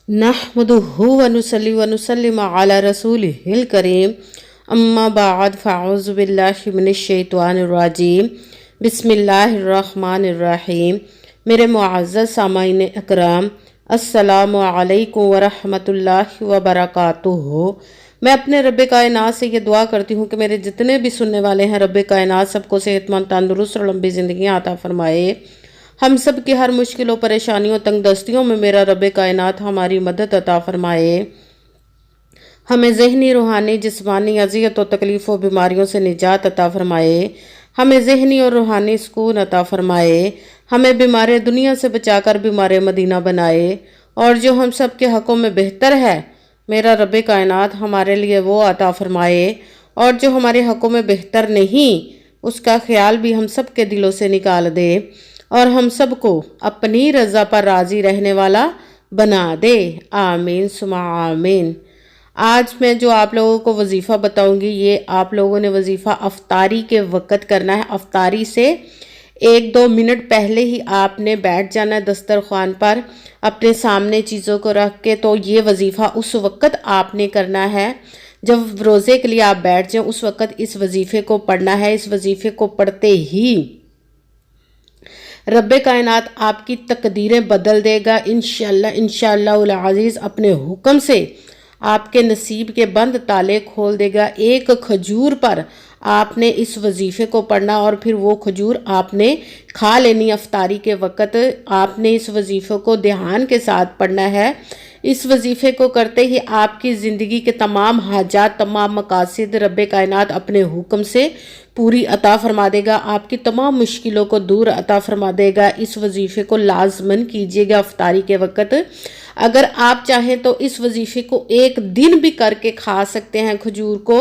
नहमदुहु व नुसल्ली व नुसल्लिम अला रसूलिहिल करीम अम्मा बाद फ़अऊज़ु बिल्लाहि मिनश शैतानिर रजीम बिस्मिल्लाहिर्रहमानिर रहीम। मेरे मुअज़्ज़ज़ सामाईन इकराम, अस्सलामु अलैकुम व रहमतुल्लाहि व बरकातुहू। मैं अपने रब्बे कायनात से ये दुआ करती हूँ कि मेरे जितने भी सुनने वाले हैं, रब्बे कायनात सबको सेहतमंद, तंदुरुस्त और लंबी ज़िंदगी अता फरमाए। हम सब की हर मुश्किलों, परेशानियों, तंगदस्तियों में मेरा रब्बे कायनात हमारी मदद अता फरमाए। हमें ज़हनी, रूहानी, जिस्मानी अज़ियत और तकलीफ़ और बीमारियों से निजात अता फरमाए। हमें ज़हनी और रूहानी सुकून अता फरमाए। हमें बीमार दुनिया से बचाकर बीमार मदीना बनाए। और जो हम सब के हक़ों में बेहतर है, मेरा रब्बे कायनात हमारे लिए वो अता फरमाए। और जो हमारे हक़ों में बेहतर नहीं, उसका ख्याल भी हम सब के दिलों से निकाल दे और हम सबको अपनी रज़ा पर राज़ी रहने वाला बना दे। आमीन सुमा आमीन। आज मैं जो आप लोगों को वजीफ़ा बताऊंगी, ये आप लोगों ने वजीफ़ा अफ्तारी के वक़्त करना है। अफ्तारी से 1-2 मिनट पहले ही आपने बैठ जाना है दस्तरखान पर अपने सामने चीज़ों को रख के। तो ये वजीफ़ा उस वक़्त आपने करना है जब रोज़े के लिए आप बैठ जाएं, उस वक़्त इस वजीफ़े को पढ़ना है। इस वजीफ़े को पढ़ते ही रब्बे कायनात आपकी तकदीरें बदल देगा इंशाअल्लाह। इंशाअल्लाहुल अज़ीज़ अपने हुक्म से आपके नसीब के बंद ताले खोल देगा। एक खजूर पर आपने इस वजीफ़े को पढ़ना और फिर वो खजूर आपने खा लेनी। अफ्तारी के वक़्त आपने इस वजीफ़े को ध्यान के साथ पढ़ना है। इस वजीफ़े को करते ही आपकी ज़िंदगी के तमाम हाजात, तमाम मकासिद रब्बे कायनात अपने हुक्म से पूरी अता फरमा देगा। आपकी तमाम मुश्किलों को दूर अता फरमा देगा। इस वजीफ़े को लाजमन कीजिएगा अफ्तारी के वक़्त। अगर आप चाहें तो इस वजीफ़े को एक दिन भी करके खा सकते हैं खजूर को,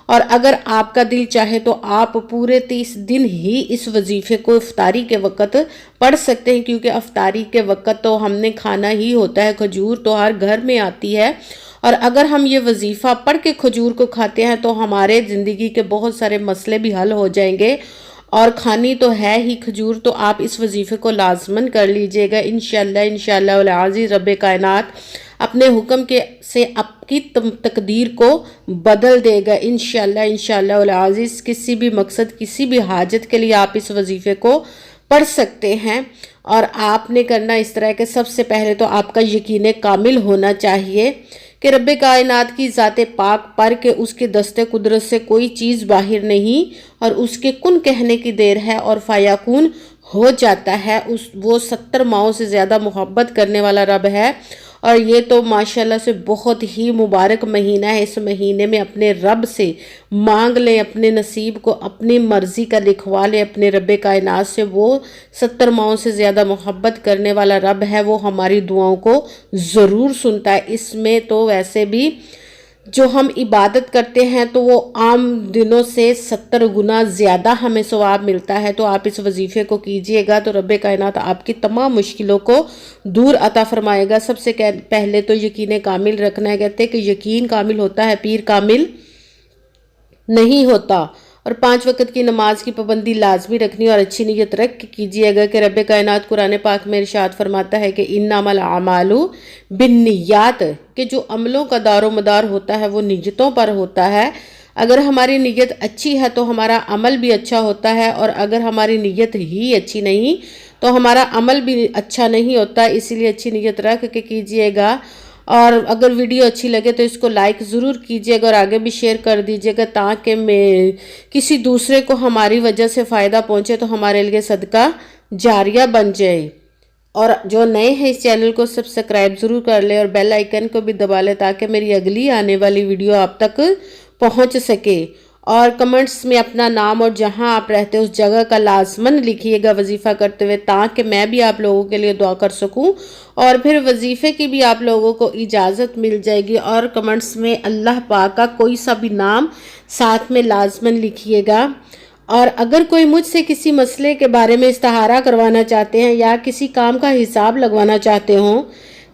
और अगर आपका दिल चाहे तो आप पूरे 30 दिन ही इस वजीफ़े को इफ्तारी के वक़्त पढ़ सकते हैं, क्योंकि अफ्तारी के वक़्त तो हमने खाना ही होता है। खजूर तो हर घर में आती है, और अगर हम ये वजीफ़ा पढ़ के खजूर को खाते हैं तो हमारे ज़िंदगी के बहुत सारे मसले भी हल हो जाएंगे। और खानी तो है ही खजूर, तो आप इस वजीफ़े को लाजमन कर लीजिएगा इंशाअल्लाह। इंशाअल्लाहुल अज़ीज़ रब्बे कायनात अपने हुक्म के से आपकी तकदीर को बदल देगा इंशाअल्लाह। इंशाअल्लाहुल अज़ीज़ किसी भी मकसद, किसी भी हाजत के लिए आप इस वजीफ़े को पढ़ सकते हैं। और आपने करना इस तरह के, सबसे पहले तो आपका यकीन कामिल होना चाहिए कि रब्बे कायनात की ज़ाते पाक पर के उसके दस्ते कुदरत से कोई चीज़ बाहर नहीं, और उसके कुन कहने की देर है और फायाकून हो जाता है। वो 70 माओं से ज़्यादा मोहब्बत करने वाला रब है। और ये तो माशाल्लाह से बहुत ही मुबारक महीना है। इस महीने में अपने रब से मांग लें, अपने नसीब को अपनी मर्ज़ी का लिखवा लें अपने रब्बे कायनात से। वो 70 माओं से ज़्यादा मोहब्बत करने वाला रब है, वो हमारी दुआओं को ज़रूर सुनता है। इसमें तो वैसे भी जो हम इबादत करते हैं तो वो आम दिनों से 70 गुना ज़्यादा हमें सवाब मिलता है। तो आप इस वजीफ़े को कीजिएगा तो रब्बे कायनात आपकी तमाम मुश्किलों को दूर अता फरमाएगा। सबसे पहले तो यकीन कामिल रखना है। कहते हैं कि यकीन कामिल होता है, पीर कामिल नहीं होता। और 5 वक़्त की नमाज की पाबंदी लाजमी रखनी और अच्छी नीयत रख के कीजिएगा कि रब्बे कायनात कुरान पाक में इरशाद फरमाता है कि इन्नमल आमालु बिन्नियात, कि जो अमलों का दारो मदार होता है वो नीयतों पर होता है। अगर हमारी नीयत अच्छी है तो हमारा अमल भी अच्छा होता है, और अगर हमारी नीयत ही अच्छी नहीं तो हमारा अमल भी अच्छा नहीं होता। इसीलिए अच्छी नीयत रख के कीजिएगा। और अगर वीडियो अच्छी लगे तो इसको लाइक ज़रूर कीजिएगा और आगे भी शेयर कर दीजिएगा, ताकि मैं किसी दूसरे को हमारी वजह से फ़ायदा पहुंचे तो हमारे लिए सदका जारिया बन जाए। और जो नए हैं इस चैनल को सब्सक्राइब ज़रूर कर ले और बेल आइकन को भी दबा ले, ताकि मेरी अगली आने वाली वीडियो आप तक पहुंच सके। और कमेंट्स में अपना नाम और जहां आप रहते हैं उस जगह का लाजमन लिखिएगा वजीफ़ा करते हुए, ताकि मैं भी आप लोगों के लिए दुआ कर सकूं। और फिर वजीफ़े की भी आप लोगों को इजाज़त मिल जाएगी। और कमेंट्स में अल्लाह पाक का कोई सा भी नाम साथ में लाजमन लिखिएगा। और अगर कोई मुझसे किसी मसले के बारे में इस्तिहारा करवाना चाहते हैं, या किसी काम का हिसाब लगवाना चाहते हों,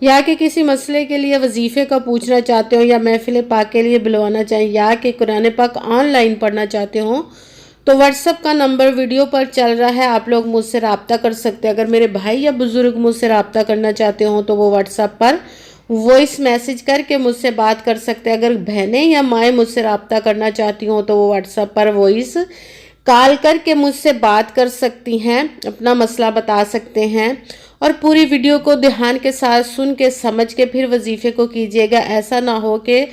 या कि किसी मसले के लिए वजीफ़े का पूछना चाहते हो, या महफिल पाक के लिए बुलवाना चाहें, या कि कुरान पाक ऑनलाइन पढ़ना चाहते हो, तो व्हाट्सएप का नंबर वीडियो पर चल रहा है, आप लोग मुझसे रब्ता कर सकते हैं। अगर मेरे भाई या बुज़ुर्ग मुझसे रब्ता करना चाहते हो तो वो व्हाट्सएप पर وائس میسج کر کے مجھ سے بات کر سکتے ہیں۔ اگر بہنیں یا مائیں مجھ سے رابطہ کرنا چاہتی ہوں تو وہ واٹس ایپ پر وائس کال کر کے مجھ سے بات کر سکتی ہیں، اپنا مسئلہ بتا سکتے ہیں، اور پوری ویڈیو کو دھیان کے ساتھ سن کے سمجھ کے پھر وظیفے کو کیجیے گا۔ ایسا نہ ہو کہ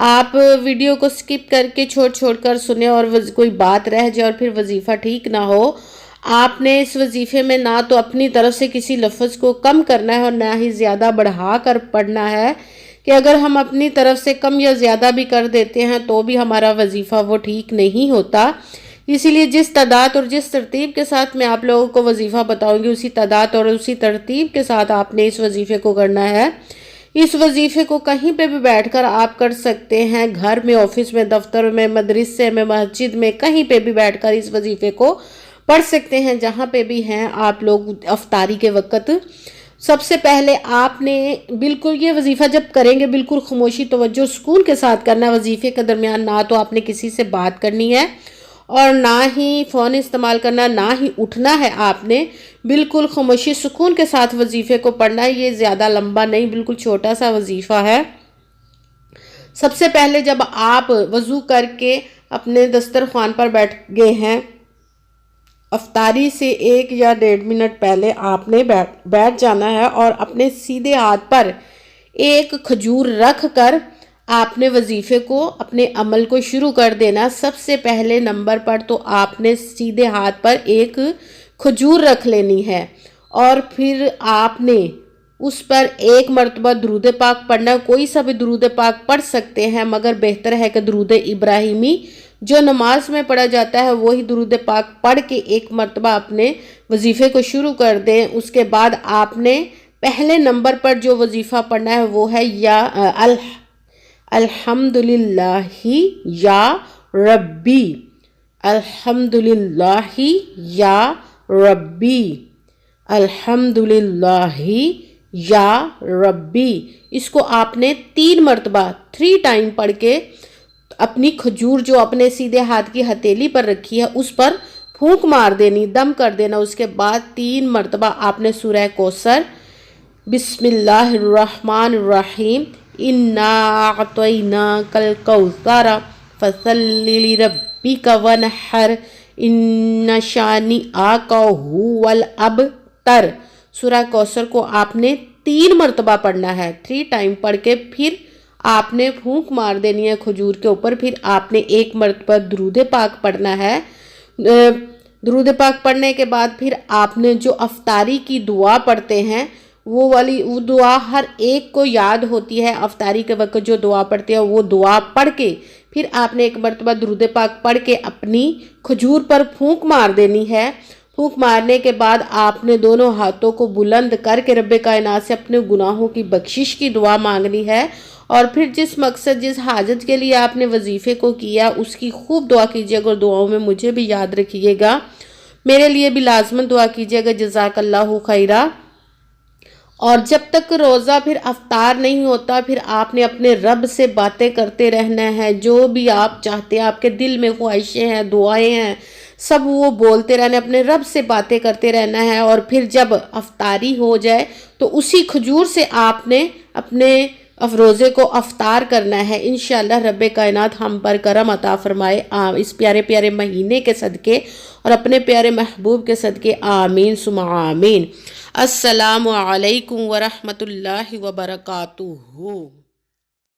آپ ویڈیو کو سکپ کر کے چھوڑ کر سنیں اور کوئی بات رہ جائے اور پھر وظیفہ ٹھیک نہ ہو۔ آپ نے اس وظیفے میں نہ تو اپنی طرف سے کسی لفظ کو کم کرنا ہے اور نہ ہی زیادہ بڑھا کر پڑھنا ہے، کہ اگر ہم اپنی طرف سے کم یا زیادہ بھی کر دیتے ہیں تو بھی ہمارا وظیفہ وہ ٹھیک نہیں ہوتا۔ اسی لیے جس تعداد اور جس ترتیب کے ساتھ میں آپ لوگوں کو وظیفہ بتاؤں گی، اسی تعداد اور اسی ترتیب کے ساتھ آپ نے اس وظیفے کو کرنا ہے۔ اس وظیفے کو کہیں پہ بھی بیٹھ کر آپ کر سکتے ہیں، گھر میں، آفس میں، دفتر میں، مدرسے میں، مسجد میں، کہیں پہ بھی بیٹھ کر اس وظیفے کو پڑھ سکتے ہیں، جہاں پہ بھی ہیں آپ لوگ افطاری کے وقت۔ سب سے پہلے آپ نے بالکل یہ وظیفہ جب کریں گے بالکل خاموشی، توجہ، سکون کے ساتھ کرنا ہے۔ وظیفے کے درمیان نہ تو آپ نے کسی سے بات کرنی ہے اور نہ ہی فون استعمال کرنا، نہ ہی اٹھنا ہے۔ آپ نے بالکل خاموشی سکون کے ساتھ وظیفے کو پڑھنا ہے۔ یہ زیادہ لمبا نہیں، بالکل چھوٹا سا وظیفہ ہے۔ سب سے پہلے جب آپ وضو کر کے اپنے دسترخوان پر بیٹھ گئے ہیں، افطاری سے 1 یا 1.5 منٹ پہلے آپ نے بیٹھ جانا ہے اور اپنے سیدھے ہاتھ پر ایک کھجور رکھ کر آپ نے وظیفے کو، اپنے عمل کو شروع کر دینا۔ سب سے پہلے نمبر پر تو آپ نے سیدھے ہاتھ پر ایک کھجور رکھ لینی ہے اور پھر آپ نے اس پر 1 مرتبہ درود پاک پڑھنا ہے۔ کوئی سا بھی درود پاک پڑھ سکتے ہیں، مگر بہتر ہے کہ درود ابراہیمی جو نماز میں پڑھا جاتا ہے وہی درود پاک پڑھ کے 1 مرتبہ اپنے وظیفے کو شروع کر دیں۔ اس کے بعد آپ نے پہلے نمبر پر جو وظیفہ پڑھنا ہے وہ ہے الحمدللہ یا ربی، الحمدللہ یا ربی، الحمدللہ یا ربی۔ اس کو آپ نے 3 مرتبہ 3 ٹائم پڑھ کے اپنی کھجور جو اپنے سیدھے ہاتھ کی ہتھیلی پر رکھی ہے اس پر پھونک مار دینی، دم کر دینا۔ اس کے بعد 3 مرتبہ آپ نے سورہ کوثر، بسم اللہ الرحمن الرحیم، انا اعطیناک الکوثر فصلی لربک وانحر ان شانئک ھو الابتر۔ سورہ کوثر کو آپ نے 3 مرتبہ پڑھنا ہے، 3 ٹائم پڑھ کے پھر آپ نے پھونک مار دینی ہے کھجور کے اوپر۔ پھر آپ نے 1 مرتبہ درود پاک پڑھنا ہے۔ درود پاک پڑھنے کے بعد پھر آپ نے جو افطاری کی دعا پڑھتے ہیں وہ دعا ہر ایک کو یاد ہوتی ہے۔ افطاری کے وقت جو دعا پڑھتے ہیں وہ دعا پڑھ کے پھر آپ نے 1 مرتبہ درود پاک پڑھ کے اپنی کھجور پر پھونک مار دینی ہے۔ پھونک مارنے کے بعد آپ نے دونوں ہاتھوں کو بلند کر کے رب کائنات سے اپنے گناہوں کی بخشش کی دعا مانگنی ہے، اور پھر جس مقصد، جس حاجت کے لیے آپ نے وظیفے کو کیا اس کی خوب دعا کیجیے گا، اور دعاؤں میں مجھے بھی یاد رکھیے گا، میرے لیے بھی لازمن دعا کیجیے گا۔ جزاک اللہ خیرہ۔ اور جب تک روزہ پھر افطار نہیں ہوتا پھر آپ نے اپنے رب سے باتیں کرتے رہنا ہے، جو بھی آپ چاہتے ہیں، آپ کے دل میں خواہشیں ہیں، دعائیں ہیں، سب وہ بولتے رہنا، اپنے رب سے باتیں کرتے رہنا ہے۔ اور پھر جب افطاری ہو جائے تو اسی کھجور سے آپ نے اپنے روزے کو افطار کرنا ہے۔ انشاءاللہ رب کائنات ہم پر کرم عطا فرمائے اس پیارے پیارے مہینے کے صدقے اور اپنے پیارے محبوب کے صدقے، آمین ثم آمین۔ السلام علیکم ورحمۃ اللہ وبرکاتہ۔